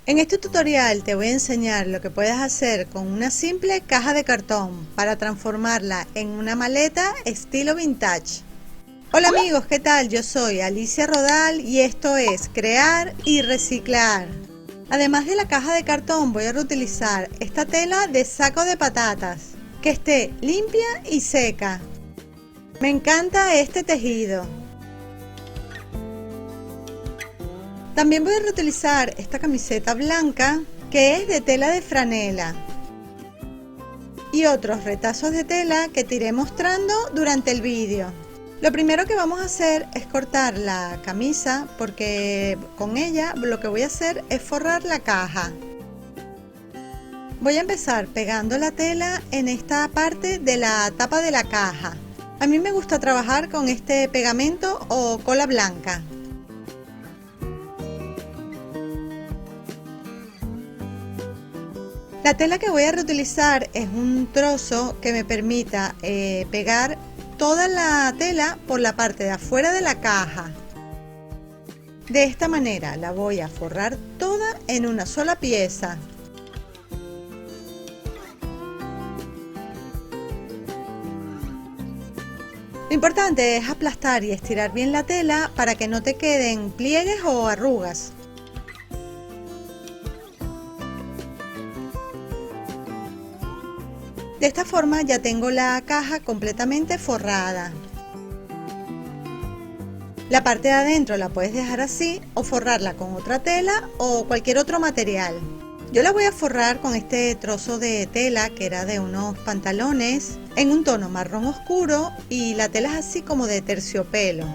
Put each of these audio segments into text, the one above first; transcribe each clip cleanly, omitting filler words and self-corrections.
En este tutorial te voy a enseñar lo que puedes hacer con una simple caja de cartón para transformarla en una maleta estilo vintage. Hola amigos, ¿qué tal? Yo soy Alicia Rodal y esto es Crear y Reciclar. Además de la caja de cartón voy a reutilizar esta tela de saco de patatas, que esté limpia y seca. Me encanta este tejido. También voy a reutilizar esta camiseta blanca que es de tela de franela y otros retazos de tela que te iré mostrando durante el vídeo. Lo primero que vamos a hacer es cortar la camisa porque con ella lo que voy a hacer es forrar la caja. Voy a empezar pegando la tela en esta parte de la tapa de la caja. A mí me gusta trabajar con este pegamento o cola blanca. La tela que voy a reutilizar es un trozo que me permita pegar toda la tela por la parte de afuera de la caja. De esta manera la voy a forrar toda en una sola pieza. Lo importante es aplastar y estirar bien la tela para que no te queden pliegues o arrugas. De esta forma ya tengo la caja completamente forrada. La parte de adentro la puedes dejar así o forrarla con otra tela o cualquier otro material. Yo la voy a forrar con este trozo de tela que era de unos pantalones en un tono marrón oscuro y la tela es así como de terciopelo.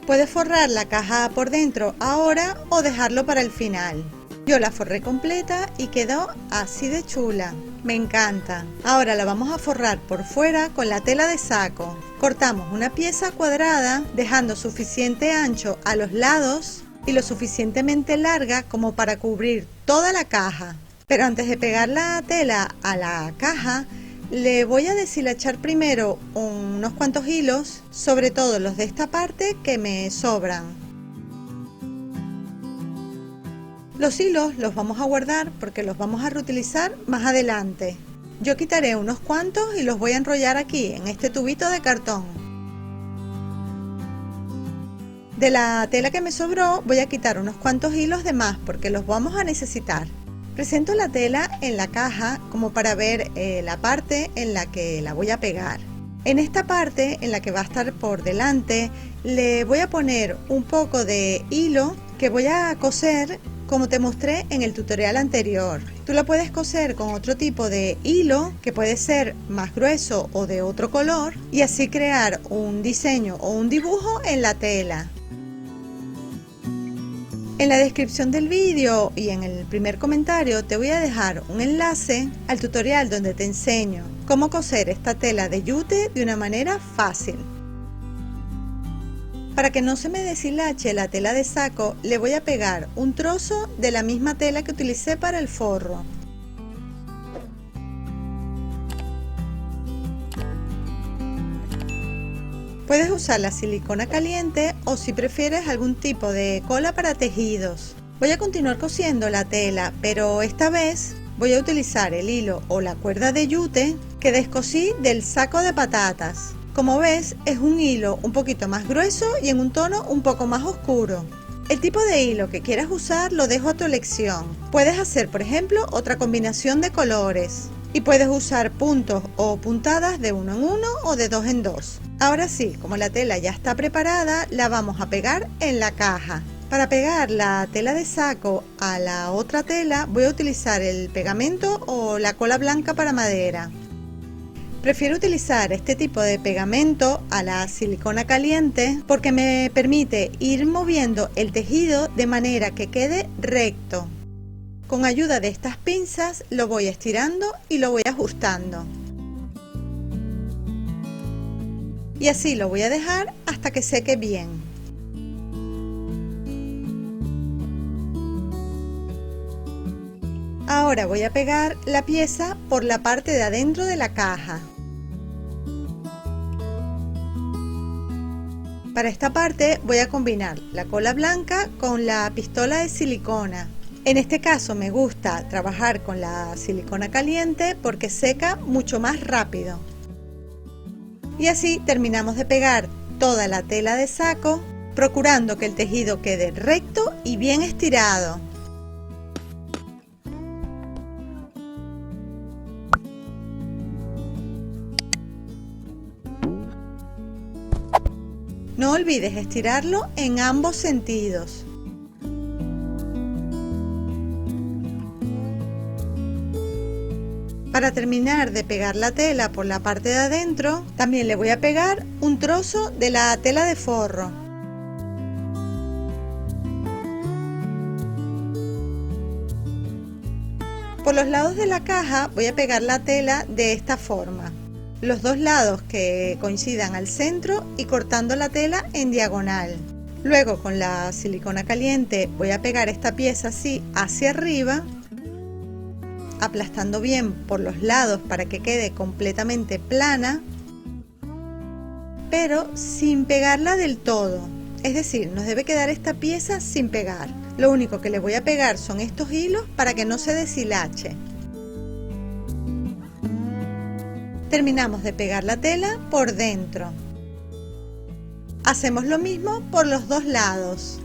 Puedes forrar la caja por dentro ahora o dejarlo para el final. Yo la forré completa y quedó así de chula. Me encanta. Ahora la vamos a forrar por fuera con la tela de saco. Cortamos una pieza cuadrada dejando suficiente ancho a los lados y lo suficientemente larga como para cubrir toda la caja. Pero antes de pegar la tela a la caja, le voy a deshilachar primero unos cuantos hilos, sobre todo los de esta parte que me sobran. Los hilos los vamos a guardar porque los vamos a reutilizar más adelante. Yo quitaré unos cuantos y los voy a enrollar aquí en este tubito de cartón. De la tela que me sobró voy a quitar unos cuantos hilos de más porque los vamos a necesitar. Presento la tela en la caja como para ver la parte en la que la voy a pegar. En esta parte en la que va a estar por delante le voy a poner un poco de hilo que voy a coser como te mostré en el tutorial anterior. Tú lo puedes coser con otro tipo de hilo que puede ser más grueso o de otro color y así crear un diseño o un dibujo en la tela. En la descripción del vídeo y en el primer comentario te voy a dejar un enlace al tutorial donde te enseño cómo coser esta tela de yute de una manera fácil. Para que no se me deshilache la tela de saco, le voy a pegar un trozo de la misma tela que utilicé para el forro. Puedes usar la silicona caliente o si prefieres algún tipo de cola para tejidos. Voy a continuar cosiendo la tela, pero esta vez voy a utilizar el hilo o la cuerda de yute que descosí del saco de patatas. Como ves, es un hilo un poquito más grueso y en un tono un poco más oscuro. El tipo de hilo que quieras usar lo dejo a tu elección. Puedes hacer, por ejemplo, otra combinación de colores. Y puedes usar puntos o puntadas de uno en uno o de dos en dos. Ahora sí, como la tela ya está preparada, la vamos a pegar en la caja. Para pegar la tela de saco a la otra tela, voy a utilizar el pegamento o la cola blanca para madera. Prefiero utilizar este tipo de pegamento a la silicona caliente porque me permite ir moviendo el tejido de manera que quede recto. Con ayuda de estas pinzas lo voy estirando y lo voy ajustando. Y así lo voy a dejar hasta que seque bien. Ahora voy a pegar la pieza por la parte de adentro de la caja. Para esta parte voy a combinar la cola blanca con la pistola de silicona. En este caso me gusta trabajar con la silicona caliente porque seca mucho más rápido. Y así terminamos de pegar toda la tela de saco, procurando que el tejido quede recto y bien estirado. No olvides estirarlo en ambos sentidos. Para terminar de pegar la tela por la parte de adentro, también le voy a pegar un trozo de la tela de forro. Por los lados de la caja voy a pegar la tela de esta forma. Los dos lados que coincidan al centro y cortando la tela en diagonal. Luego con la silicona caliente voy a pegar esta pieza así hacia arriba, aplastando bien por los lados para que quede completamente plana, pero sin pegarla del todo. Es decir, nos debe quedar esta pieza sin pegar. Lo único que le voy a pegar son estos hilos para que no se deshilache. Terminamos de pegar la tela por dentro. Hacemos lo mismo por los dos lados.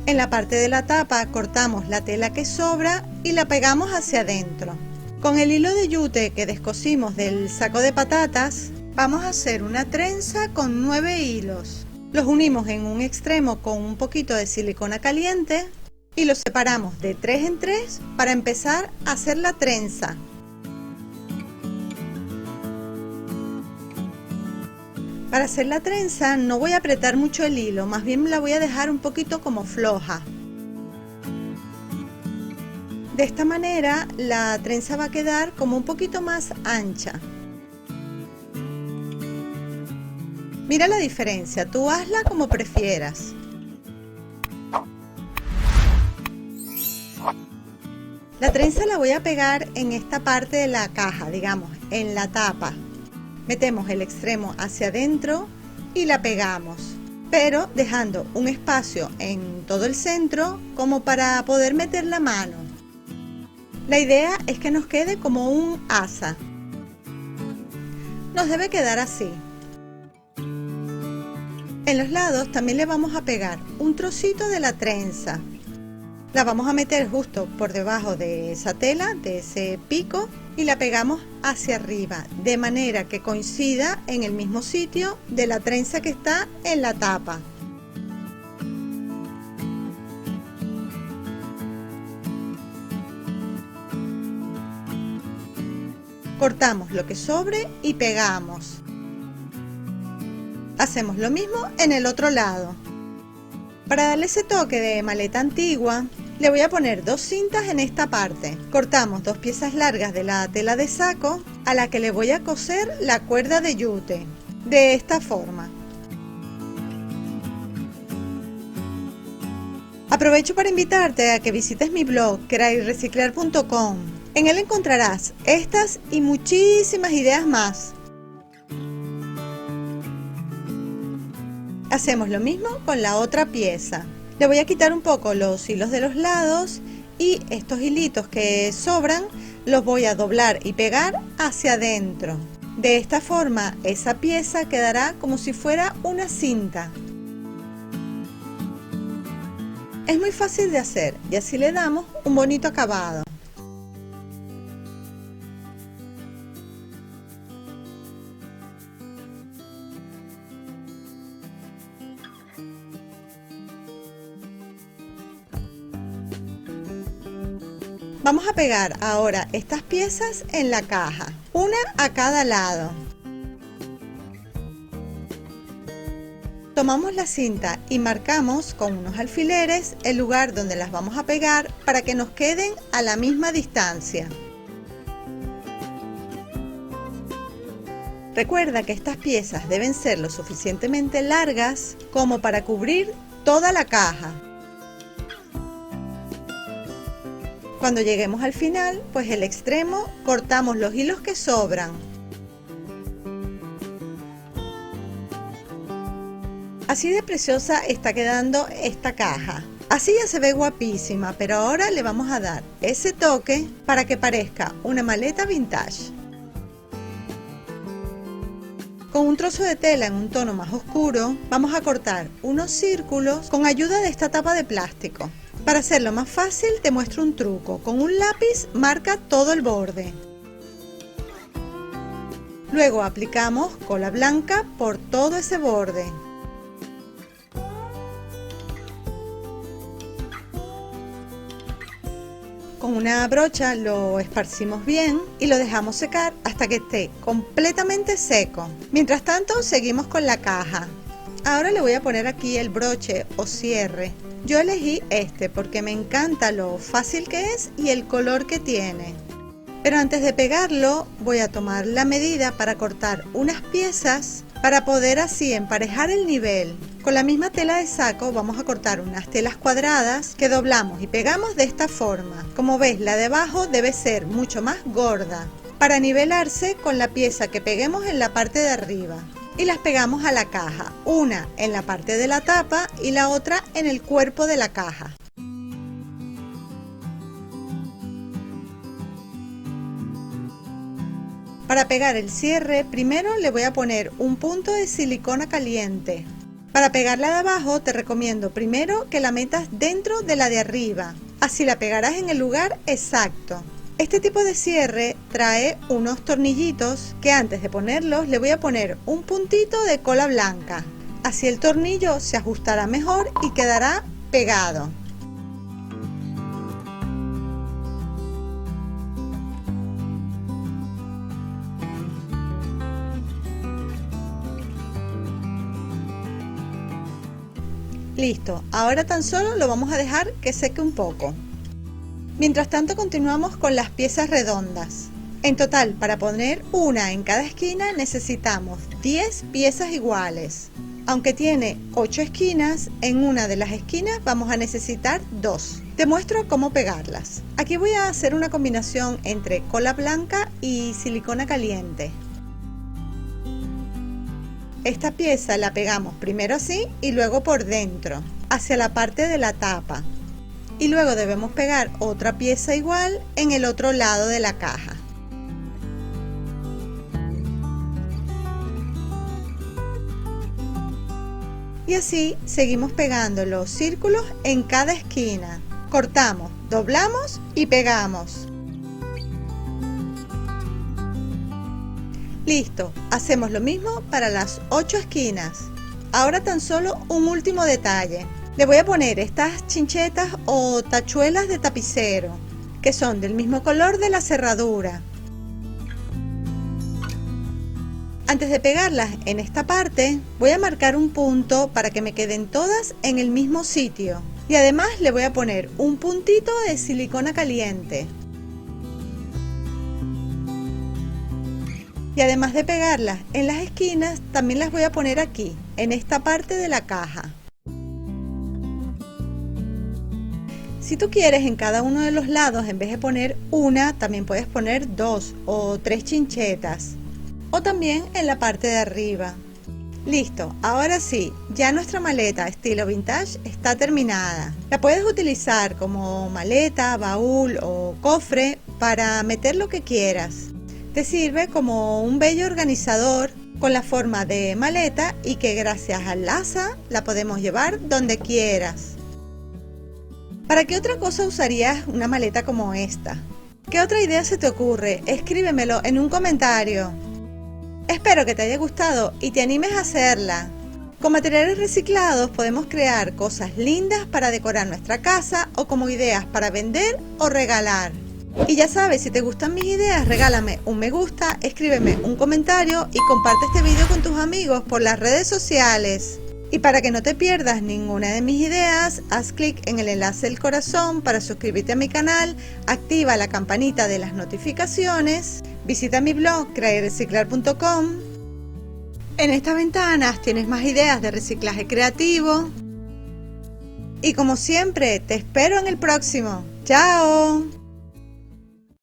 En la parte de la tapa cortamos la tela que sobra y la pegamos hacia adentro. Con el hilo de yute que descosimos del saco de patatas, vamos a hacer una trenza con 9 hilos. Los unimos en un extremo con un poquito de silicona caliente y los separamos de 3 en 3 para empezar a hacer la trenza. Para hacer la trenza no voy a apretar mucho el hilo, más bien la voy a dejar un poquito como floja. De esta manera la trenza va a quedar como un poquito más ancha. Mira la diferencia, tú hazla como prefieras. La trenza la voy a pegar en esta parte de la caja, digamos, en la tapa. Metemos el extremo hacia adentro y la pegamos, pero dejando un espacio en todo el centro como para poder meter la mano. La idea es que nos quede como un asa. Nos debe quedar así. En los lados también le vamos a pegar un trocito de la trenza. La vamos a meter justo por debajo de esa tela, de ese pico, y la pegamos hacia arriba, de manera que coincida en el mismo sitio de la trenza que está en la tapa. Cortamos lo que sobre y pegamos. Hacemos lo mismo en el otro lado. Para darle ese toque de maleta antigua, le voy a poner 2 cintas en esta parte. Cortamos 2 piezas largas de la tela de saco a la que le voy a coser la cuerda de yute, de esta forma. Aprovecho para invitarte a que visites mi blog crayrreciclar.com. En él encontrarás estas y muchísimas ideas más. Hacemos lo mismo con la otra pieza. Le voy a quitar un poco los hilos de los lados y estos hilitos que sobran los voy a doblar y pegar hacia adentro. De esta forma esa pieza quedará como si fuera una cinta. Es muy fácil de hacer y así le damos un bonito acabado. Vamos a pegar ahora estas piezas en la caja, una a cada lado. Tomamos la cinta y marcamos con unos alfileres el lugar donde las vamos a pegar para que nos queden a la misma distancia. Recuerda que estas piezas deben ser lo suficientemente largas como para cubrir toda la caja. Cuando lleguemos al final, pues el extremo cortamos los hilos que sobran. Así de preciosa está quedando esta caja. Así ya se ve guapísima, pero ahora le vamos a dar ese toque para que parezca una maleta vintage. Con un trozo de tela en un tono más oscuro, vamos a cortar unos círculos con ayuda de esta tapa de plástico. Para hacerlo más fácil te muestro un truco. Con un lápiz marca todo el borde. Luego aplicamos cola blanca por todo ese borde. Con una brocha lo esparcimos bien y lo dejamos secar hasta que esté completamente seco. Mientras tanto seguimos con la caja. Ahora le voy a poner aquí el broche o cierre. Yo elegí este porque me encanta lo fácil que es y el color que tiene. Pero antes de pegarlo voy a tomar la medida para cortar unas piezas para poder así emparejar el nivel. Con la misma tela de saco vamos a cortar unas telas cuadradas que doblamos y pegamos de esta forma. Como ves, la de abajo debe ser mucho más gorda para nivelarse con la pieza que peguemos en la parte de arriba. Y las pegamos a la caja, una en la parte de la tapa y la otra en el cuerpo de la caja. Para pegar el cierre, primero le voy a poner un punto de silicona caliente. Para pegarla de abajo te recomiendo primero que la metas dentro de la de arriba, así la pegarás en el lugar exacto. Este tipo de cierre trae unos tornillitos que antes de ponerlos le voy a poner un puntito de cola blanca. Así el tornillo se ajustará mejor y quedará pegado. Listo, ahora tan solo lo vamos a dejar que seque un poco. Mientras tanto continuamos con las piezas redondas. En total, para poner una en cada esquina necesitamos 10 piezas iguales. Aunque tiene 8 esquinas, en una de las esquinas vamos a necesitar 2. Te muestro cómo pegarlas. Aquí voy a hacer una combinación entre cola blanca y silicona caliente. Esta pieza la pegamos primero así y luego por dentro, hacia la parte de la tapa. Y luego debemos pegar otra pieza igual en el otro lado de la caja. Y así seguimos pegando los círculos en cada esquina. Cortamos, doblamos y pegamos. Listo, hacemos lo mismo para las 8 esquinas. Ahora tan solo un último detalle. Le voy a poner estas chinchetas o tachuelas de tapicero, que son del mismo color de la cerradura. Antes de pegarlas en esta parte, voy a marcar un punto para que me queden todas en el mismo sitio. Y además le voy a poner un puntito de silicona caliente. Y además de pegarlas en las esquinas, también las voy a poner aquí, en esta parte de la caja. Si tú quieres en cada uno de los lados, en vez de poner una, también puedes poner 2 o 3 chinchetas. O también en la parte de arriba. Listo, ahora sí, ya nuestra maleta estilo vintage está terminada. La puedes utilizar como maleta, baúl o cofre para meter lo que quieras. Te sirve como un bello organizador con la forma de maleta y que gracias al asa la podemos llevar donde quieras. ¿Para qué otra cosa usarías una maleta como esta? ¿Qué otra idea se te ocurre? Escríbemelo en un comentario. Espero que te haya gustado y te animes a hacerla. Con materiales reciclados podemos crear cosas lindas para decorar nuestra casa o como ideas para vender o regalar. Y ya sabes, si te gustan mis ideas, regálame un me gusta, escríbeme un comentario y comparte este vídeo con tus amigos por las redes sociales. Y para que no te pierdas ninguna de mis ideas, haz clic en el enlace del corazón para suscribirte a mi canal, activa la campanita de las notificaciones, visita mi blog creayreciclar.com. En estas ventanas tienes más ideas de reciclaje creativo. Y como siempre, te espero en el próximo. ¡Chao!